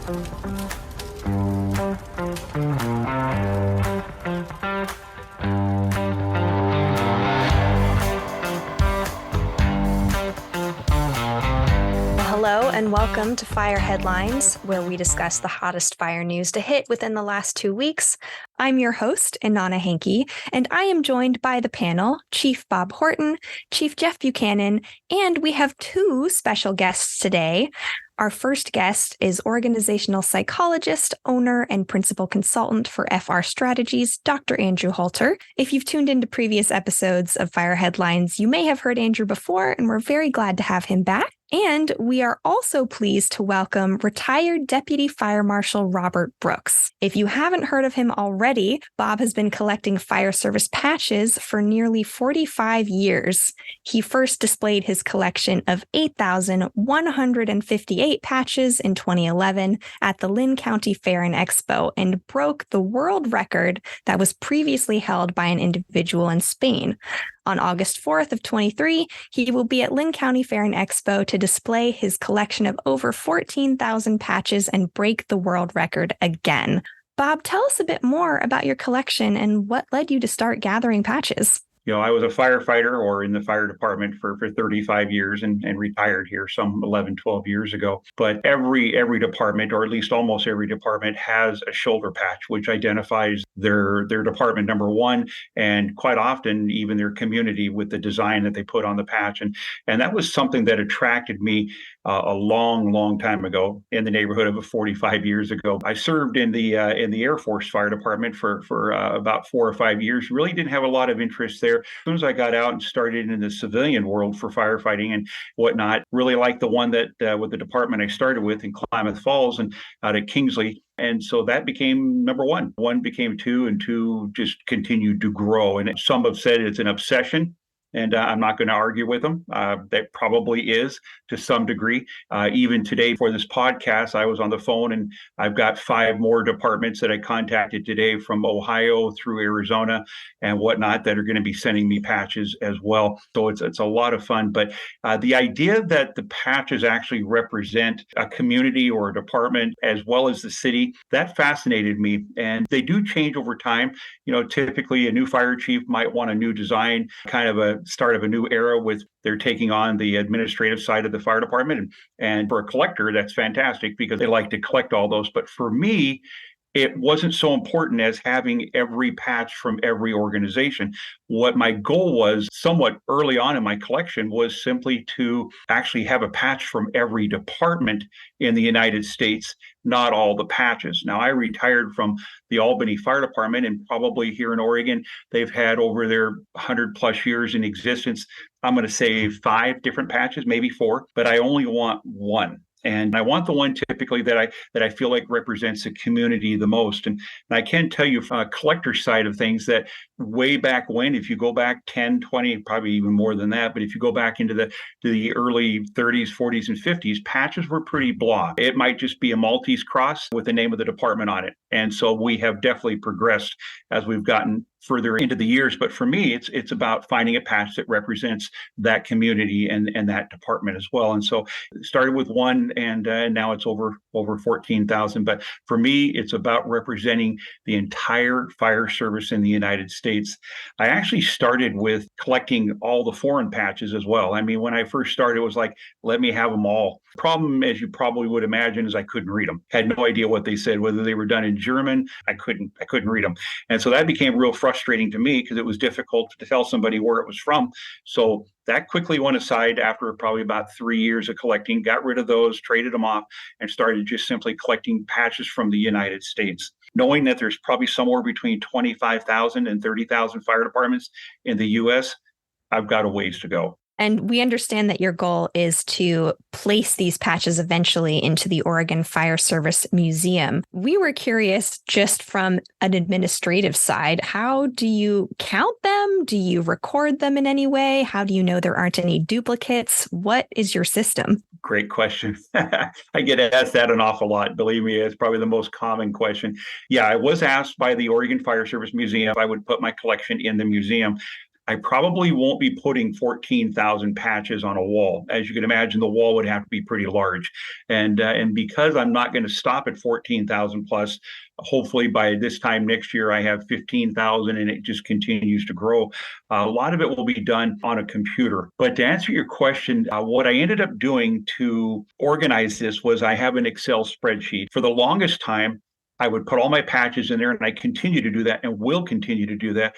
Hello and welcome to Fire Headlines, where we discuss the hottest fire news to hit within the last 2 weeks. I'm your host, Inanna Hencke, and I am joined by the panel, Chief Bob Horton, Chief Jeff Buchanan, and we have 2 special guests today. Our first guest is organizational psychologist, owner, and principal consultant for FR Strategies, Dr. Andrew Holter. If you've tuned into previous episodes of Fire Headlines, you may have heard Andrew before, and we're very glad to have him back. And we are also pleased to welcome Retired Deputy Fire Marshal Robert Brooks. If you haven't heard of him already, Bob has been collecting fire service patches for nearly 45 years. He first displayed his collection of 8,158 patches in 2011 at the Lynn County Fair and Expo and broke the world record that was previously held by an individual in Spain. On August 4th of 23, he will be at Lynn County Fair and Expo to display his collection of over 14,000 patches and break the world record again. Bob, tell us a bit more about your collection and what led you to start gathering patches. I was a firefighter or in the fire department for 35 years and retired here some 11, 12 years ago. But every department, or at least almost every department, has a shoulder patch, which identifies their department, number one, and quite often even their community with the design that they put on the patch. And that was something that attracted me a long time ago, in the neighborhood of 45 years ago. I served in the Air Force Fire Department for about 4 or 5 years. Really didn't have a lot of interest there. As soon as I got out and started in the civilian world for firefighting and whatnot, really liked the one that with the department I started with in Klamath Falls and out at Kingsley. And so that became number one. One became two, and two just continued to grow. And some have said it's an obsession. And I'm not going to argue with them. That probably is to some degree. Even today for this podcast, I was on the phone and I've got 5 more departments that I contacted today from Ohio through Arizona and whatnot that are going to be sending me patches as well. So it's a lot of fun. But the idea that the patches actually represent a community or a department as well as the city, that fascinated me. And they do change over time. Typically a new fire chief might want a new design, kind of a start of a new era with they're taking on the administrative side of the fire department. And for a collector, that's fantastic because they like to collect all those. But for me, it wasn't so important as having every patch from every organization. What my goal was somewhat early on in my collection was simply to actually have a patch from every department in the United States, not all the patches. Now, I retired from the Albany Fire Department, and probably here in Oregon, they've had over their 100 plus years in existence, I'm going to say 5 different patches, maybe 4, but I only want one. And I want the one typically that I feel like represents the community the most. And I can tell you from a collector side of things that way back when, if you go back 10, 20, probably even more than that, but if you go back into the early 30s, 40s, and 50s, patches were pretty blah. It might just be a Maltese cross with the name of the department on it. And so we have definitely progressed as we've gotten further into the years. But for me, it's about finding a patch that represents that community and that department as well. And so it started with one, and now it's over 14,000. But for me, it's about representing the entire fire service in the United States. I actually started with collecting all the foreign patches as well. I mean, when I first started, it was like, let me have them all. Problem, as you probably would imagine, is I couldn't read them. Had no idea what they said, whether they were done in German. I couldn't read them. And so that became real frustrating to me because it was difficult to tell somebody where it was from. So that quickly went aside after probably about 3 years of collecting, got rid of those, traded them off, and started just simply collecting patches from the United States. Knowing that there's probably somewhere between 25,000 and 30,000 fire departments in the U.S., I've got a ways to go. And we understand that your goal is to place these patches eventually into the Oregon Fire Service Museum. We were curious, just from an administrative side, how do you count them? Do you record them in any way? How do you know there aren't any duplicates? What is your system? Great question. I get asked that an awful lot. Believe me, it's probably the most common question. Yeah, I was asked by the Oregon Fire Service Museum if I would put my collection in the museum. I probably won't be putting 14,000 patches on a wall. As you can imagine, the wall would have to be pretty large. And because I'm not going to stop at 14,000 plus, hopefully by this time next year, I have 15,000 and it just continues to grow. A lot of it will be done on a computer. But to answer your question, what I ended up doing to organize this was I have an Excel spreadsheet. For the longest time, I would put all my patches in there, and I continue to do that and will continue to do that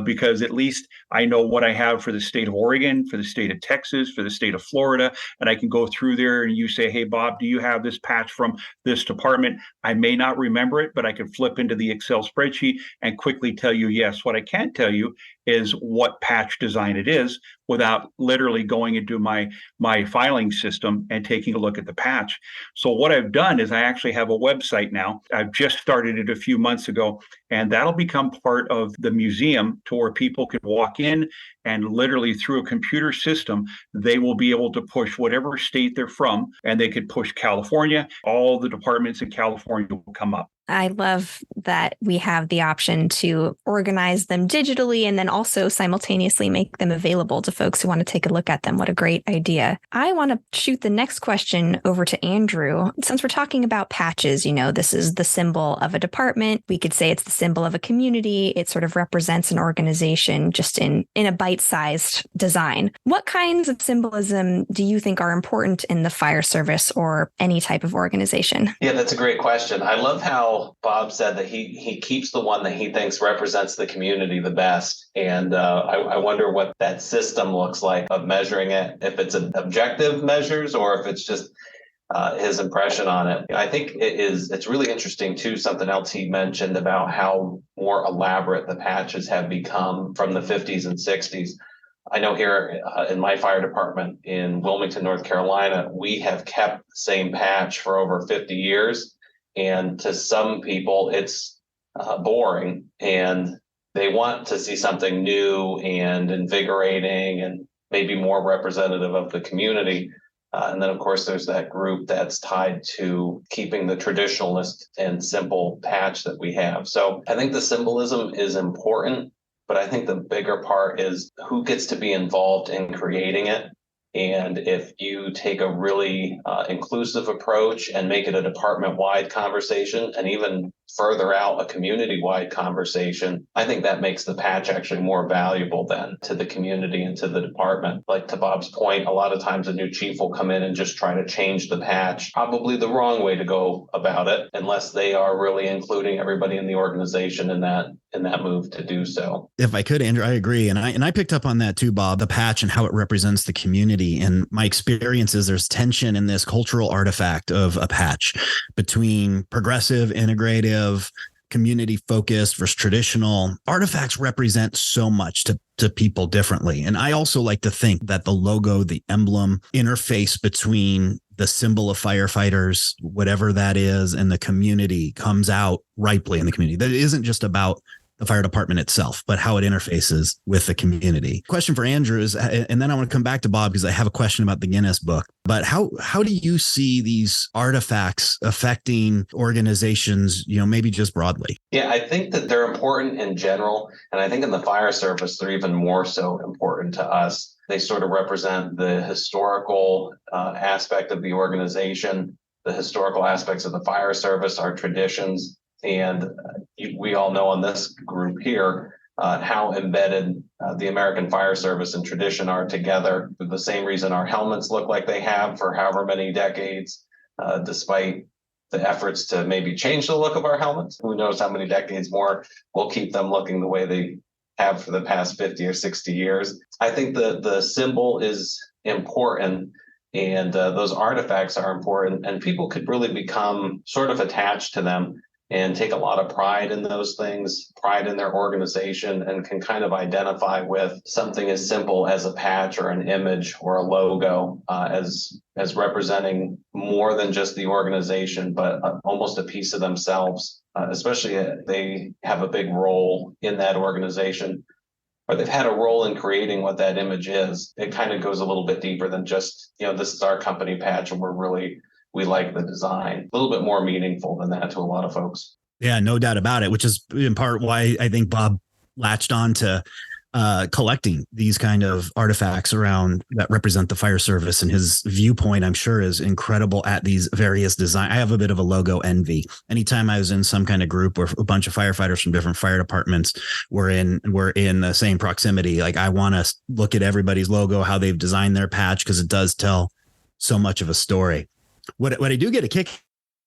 because at least I know what I have for the state of Oregon, for the state of Texas, for the state of Florida, and I can go through there and you say, hey, Bob, do you have this patch from this department? I may not remember it, but I can flip into the Excel spreadsheet and quickly tell you yes. What I can't tell you is what patch design it is without literally going into my filing system and taking a look at the patch. So what I've done is I actually have a website now. I've just started it a few months ago, and that'll become part of the museum to where people can walk in and literally through a computer system, they will be able to push whatever state they're from, and they could push California. All the departments in California will come up. I love that we have the option to organize them digitally and then also simultaneously make them available to folks who want to take a look at them. What a great idea. I want to shoot the next question over to Andrew. Since we're talking about patches, this is the symbol of a department. We could say it's the symbol of a community. It sort of represents an organization just in a bite-sized design. What kinds of symbolism do you think are important in the fire service or any type of organization? Yeah, that's a great question. I love how Bob said that he keeps the one that he thinks represents the community the best. And I wonder what that system looks like of measuring it, if it's an objective measures or if it's just his impression on it. I think it's really interesting too, something else he mentioned about how more elaborate the patches have become from the 50s and 60s. I know here in my fire department in Wilmington, North Carolina, we have kept the same patch for over 50 years. And to some people, it's boring and they want to see something new and invigorating and maybe more representative of the community. And then, of course, there's that group that's tied to keeping the traditionalist and simple patch that we have. So I think the symbolism is important, but I think the bigger part is who gets to be involved in creating it. And if you take a really inclusive approach and make it a department-wide conversation and even further out a community-wide conversation, I think that makes the patch actually more valuable then to the community and to the department. Like to Bob's point, a lot of times a new chief will come in and just try to change the patch, probably the wrong way to go about it, unless they are really including everybody in the organization in that move to do so. If I could, Andrew, I agree. And I picked up on that too, Bob, the patch and how it represents the community. And my experience is there's tension in this cultural artifact of a patch between progressive, integrative, community focused versus traditional. Artifacts represent so much to people differently. And I also like to think that the logo, the emblem interface between the symbol of firefighters, whatever that is, and the community comes out ripely in the community. That it isn't just about the fire department itself, but how it interfaces with the community. Question for Andrew is, and then I want to come back to Bob because I have a question about the Guinness book, but how do you see these artifacts affecting organizations, maybe just broadly? Yeah, I think that they're important in general. And I think in the fire service, they're even more so important to us. They sort of represent the historical aspect of the organization, the historical aspects of the fire service, our traditions. And we all know on this group here how embedded the American Fire Service and tradition are together. For the same reason our helmets look like they have for however many decades, despite the efforts to maybe change the look of our helmets. Who knows how many decades more will keep them looking the way they have for the past 50 or 60 years. I think the symbol is important. And those artifacts are important. And people could really become sort of attached to them and take a lot of pride in those things, pride in their organization, and can kind of identify with something as simple as a patch or an image or a logo as representing more than just the organization, but almost a piece of themselves, especially if they have a big role in that organization, or they've had a role in creating what that image is. It kind of goes a little bit deeper than just, this is our company patch and we like the design. A little bit more meaningful than that to a lot of folks. Yeah, no doubt about it, which is in part why I think Bob latched on to collecting these kind of artifacts around that represent the fire service. And his viewpoint, I'm sure, is incredible at these various design. I have a bit of a logo envy. Anytime I was in some kind of group where a bunch of firefighters from different fire departments were in the same proximity, like I want to look at everybody's logo, how they've designed their patch, because it does tell so much of a story. What I do get a kick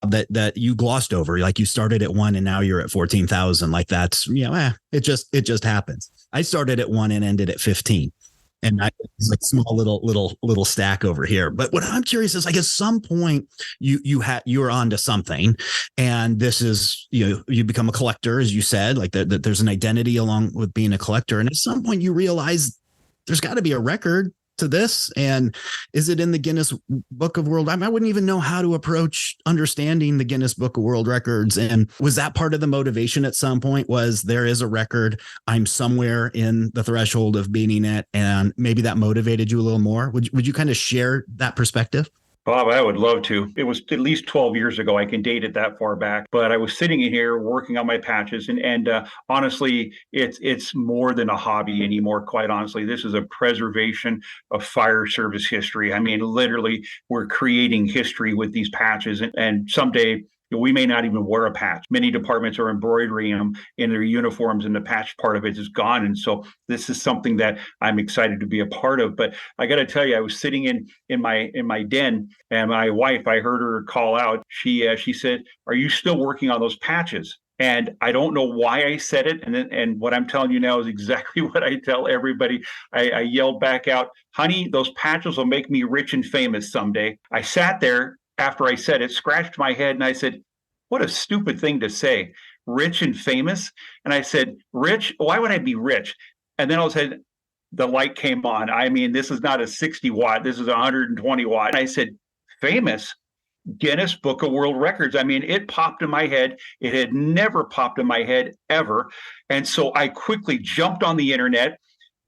that you glossed over, like you started at 1 and now you're at 14,000. Like that's, it just happens. I started at 1 and ended at 15. And it's like small little stack over here. But what I'm curious is, like, at some point you're onto something, and this is, you become a collector, as you said, like that there's an identity along with being a collector. And at some point you realize there's got to be a record to this. And is it in the Guinness Book of World? I wouldn't even know how to approach understanding the Guinness Book of World Records. And was that part of the motivation at some point? Was there is a record, I'm somewhere in the threshold of beating it, and maybe that motivated you a little more? Would you kind of share that perspective? Bob, I would love to. It was at least 12 years ago. I can date it that far back. But I was sitting in here working on my patches. And honestly, it's more than a hobby anymore, quite honestly. This is a preservation of fire service history. I mean, literally, we're creating history with these patches. And someday, we may not even wear a patch. Many departments are embroidering them in their uniforms, and the patch part of it is gone. And so this is something that I'm excited to be a part of. But I got to tell you, I was sitting in my den, and my wife, I heard her call out. She said, "Are you still working on those patches?" And I don't know why I said it. And what I'm telling you now is exactly what I tell everybody. I yelled back out, "Honey, those patches will make me rich and famous someday." I sat there after I said it, scratched my head, and I said, what a stupid thing to say, rich and famous. And I said, rich? Why would I be rich? And then all of a sudden, the light came on. I mean, this is not a 60 watt, this is 120 watt. And I said, famous? Guinness Book of World Records. I mean, it popped in my head. It had never popped in my head ever. And so I quickly jumped on the internet,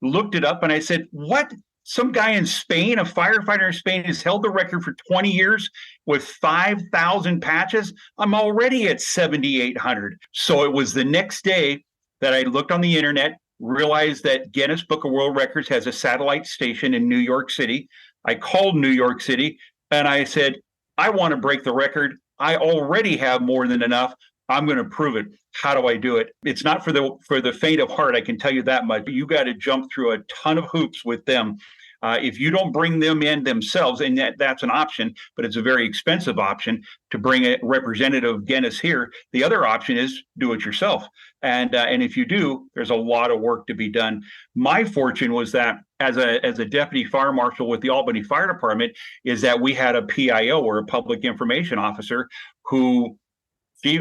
looked it up, and I said, what? Some guy in Spain, a firefighter in Spain, has held the record for 20 years with 5,000 patches. I'm already at 7,800. So it was the next day that I looked on the internet, realized that Guinness Book of World Records has a satellite station in New York City. I called New York City and I said, I want to break the record. I already have more than enough. I'm going to prove it. How do I do it? It's not for the faint of heart. I can tell you that much. You got to jump through a ton of hoops with them. If you don't bring them in themselves, and that's an option, but it's a very expensive option to bring a representative of Guinness here. The other option is do it yourself. And if you do, there's a lot of work to be done. My fortune was that as a deputy fire marshal with the Albany Fire Department is that we had a PIO, or a public information officer, who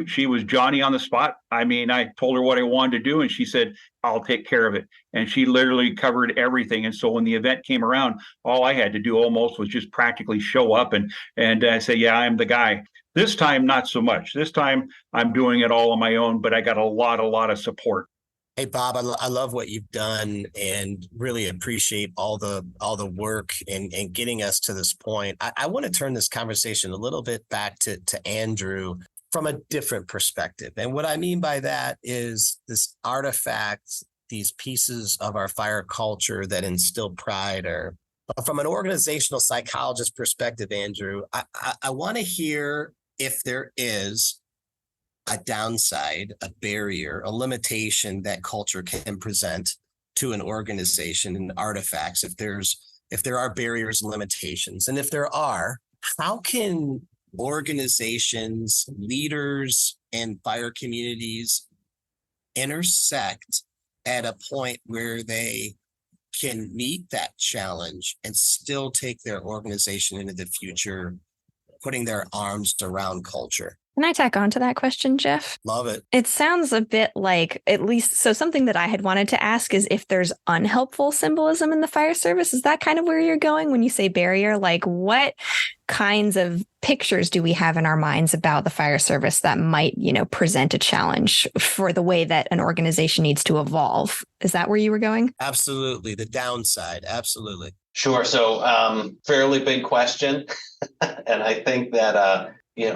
she was Johnny on the spot. I mean, I told her what I wanted to do, and she said, I'll take care of it. And she literally covered everything. And so when the event came around, all I had to do almost was just practically show up and say, yeah, I'm the guy. This time, not so much. This time, I'm doing it all on my own, but I got a lot of support. Hey, Bob, I love what you've done and really appreciate all the work and getting us to this point. I want to turn this conversation a little bit back to Andrew from a different perspective. And what I mean by that is this artifact, these pieces of our fire culture that instill pride, or from an organizational psychologist perspective, Andrew, I want to hear if there is a downside, a barrier, a limitation that culture can present to an organization and artifacts, if there are barriers and limitations. And if there are, how can organizations, leaders, and fire communities intersect at a point where they can meet that challenge and still take their organization into the future, putting their arms around culture? Can I tack on to that question, Jeff? Love it. It sounds a bit like, at least, so something that I had wanted to ask is if there's unhelpful symbolism in the fire service. Is that kind of where you're going when you say barrier? Like, what kinds of pictures do we have in our minds about the fire service that might, present a challenge for the way that an organization needs to evolve? Is that where you were going? Absolutely. The downside. Absolutely. Sure. So fairly big question. And I think that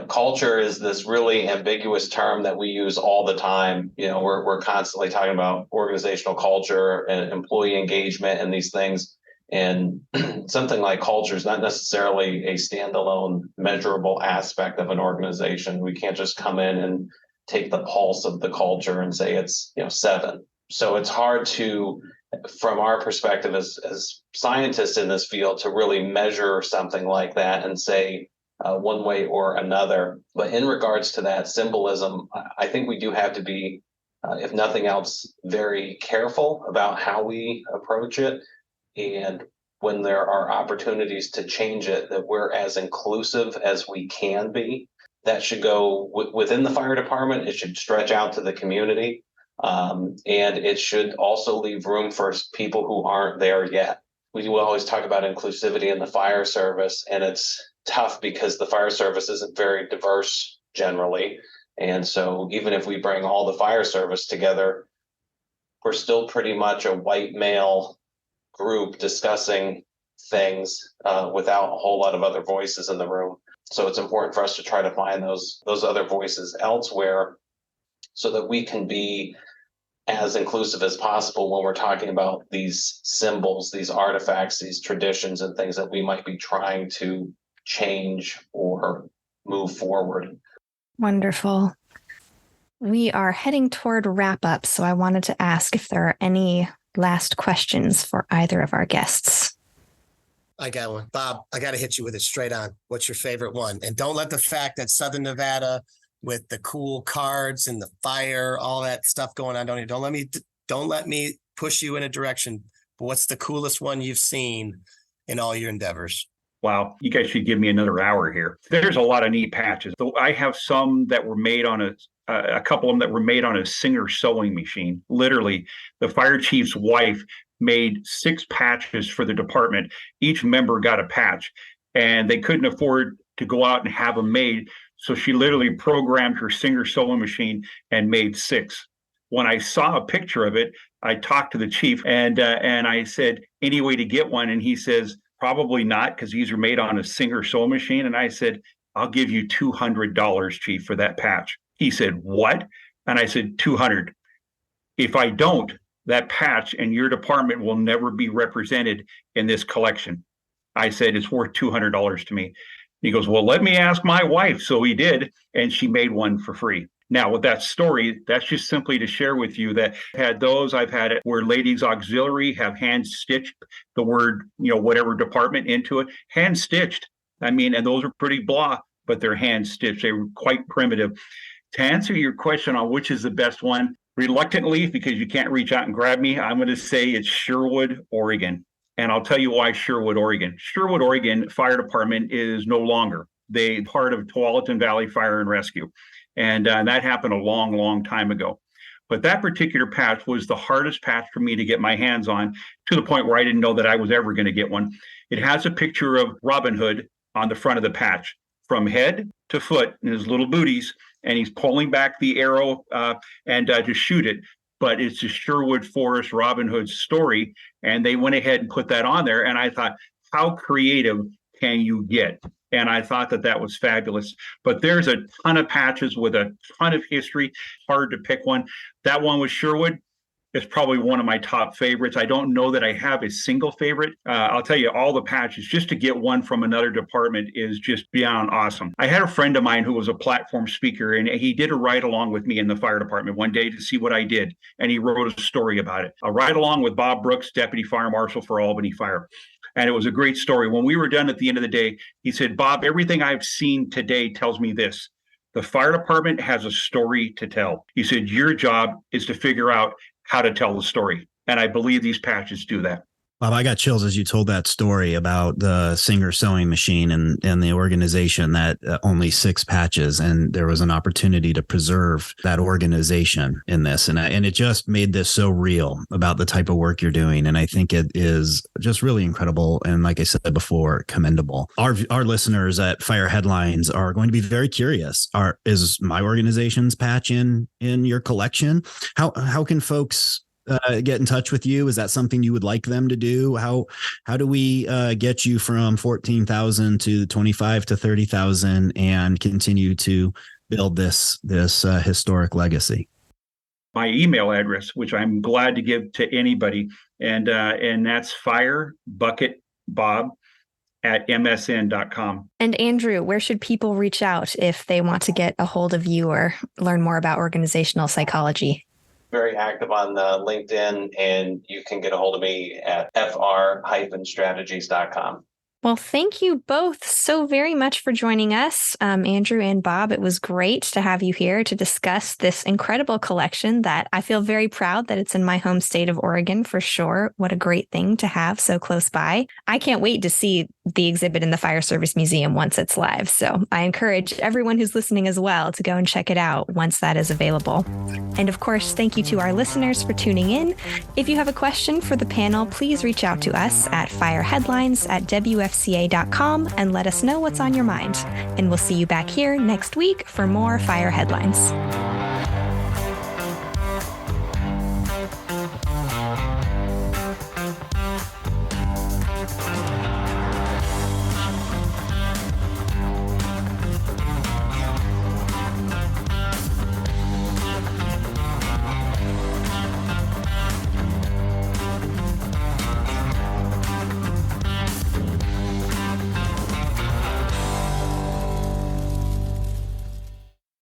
culture is this really ambiguous term that we use all the time. We're constantly talking about organizational culture and employee engagement and these things. And something like culture is not necessarily a standalone measurable aspect of an organization. We can't just come in and take the pulse of the culture and say it's 7. So it's hard to, from our perspective as scientists in this field, to really measure something like that and say one way or another. But in regards to that symbolism, I think we do have to be, if nothing else, very careful about how we approach it. And when there are opportunities to change it, that we're as inclusive as we can be. That should go within the fire department. It should stretch out to the community. And it should also leave room for people who aren't there yet. We will always talk about inclusivity in the fire service, and it's tough because the fire service isn't very diverse generally. And so even if we bring all the fire service together, we're still pretty much a white male group discussing things without a whole lot of other voices in the room. So it's important for us to try to find those other voices elsewhere so that we can be as inclusive as possible when we're talking about these symbols, these artifacts, these traditions and things that we might be trying to change or move forward. Wonderful. We are heading toward wrap up, so I wanted to ask if there are any last questions for either of our guests. I got one. Bob, I got to hit you with it straight on. What's your favorite one? And don't let the fact that Southern Nevada with the cool cards and the fire, all that stuff going on, don't let me push you in a direction. But what's the coolest one you've seen in all your endeavors? Wow, you guys should give me another hour here. There's a lot of neat patches. I have some that were made on a couple of them that were made on a Singer sewing machine. Literally, the fire chief's wife made 6 patches for the department. Each member got a patch, and they couldn't afford to go out and have them made. So she literally programmed her Singer sewing machine and made 6. When I saw a picture of it, I talked to the chief and I said, any way to get one? And he says, probably not, because these are made on a Singer sewing machine. And I said, I'll give you $200, chief, for that patch. He said, what? And I said, 200. If I don't, that patch and your department will never be represented in this collection. I said, it's worth $200 to me. He goes, well, let me ask my wife. So he did, and she made one for free. Now, with that story, that's just simply to share with you that I've had it where ladies auxiliary have hand stitched the word, whatever department into it, hand stitched. I mean, and those are pretty blah, but they're hand stitched. They were quite primitive. To answer your question on which is the best one, reluctantly, because you can't reach out and grab me, I'm going to say it's Sherwood, Oregon. And I'll tell you why Sherwood, Oregon. Sherwood, Oregon Fire Department is no longer. They part of Tualatin Valley Fire and Rescue. And that happened a long, long time ago. But that particular patch was the hardest patch for me to get my hands on, to the point where I didn't know that I was ever going to get one. It has a picture of Robinhood on the front of the patch, from head to foot in his little booties, and he's pulling back the arrow to shoot it. But it's a Sherwood Forest Robinhood story, and they went ahead and put that on there. And I thought, how creative can you get? And I thought that was fabulous. But there's a ton of patches with a ton of history. Hard to pick one. That one with Sherwood is probably one of my top favorites. I don't know that I have a single favorite. I'll tell you, all the patches, just to get one from another department is just beyond awesome. I had a friend of mine who was a platform speaker, and he did a ride along with me in the fire department one day to see what I did. And he wrote a story about it. A ride along with Bob Brooks, Deputy Fire Marshal for Albany Fire. And it was a great story. When we were done at the end of the day, he said, Bob, everything I've seen today tells me this. The fire department has a story to tell. He said, your job is to figure out how to tell the story. And I believe these patches do that. Bob, I got chills as you told that story about the Singer sewing machine and the organization that only 6 patches, and there was an opportunity to preserve that organization in this. And it just made this so real about the type of work you're doing. And I think it is just really incredible. And like I said before, commendable. Our listeners at Fire Headlines are going to be very curious. Is my organization's patch in your collection? How can folks get in touch with you? Is that something you would like them to do? How do we get you from 14,000 to 25 to 30,000 and continue to build this historic legacy? My email address, which I'm glad to give to anybody, and that's firebucketbob@msn.com. And Andrew, where should people reach out if they want to get a hold of you or learn more about organizational psychology? Very active on LinkedIn, and you can get a hold of me at fr-strategies.com. Well, thank you both so very much for joining us, Andrew and Bob. It was great to have you here to discuss this incredible collection that I feel very proud that it's in my home state of Oregon for sure. What a great thing to have so close by. I can't wait to see the exhibit in the Fire Service Museum once it's live. So I encourage everyone who's listening as well to go and check it out once that is available. And of course, thank you to our listeners for tuning in. If you have a question for the panel, please reach out to us at fireheadlines@WFCA.com and let us know what's on your mind. And we'll see you back here next week for more Fire Headlines.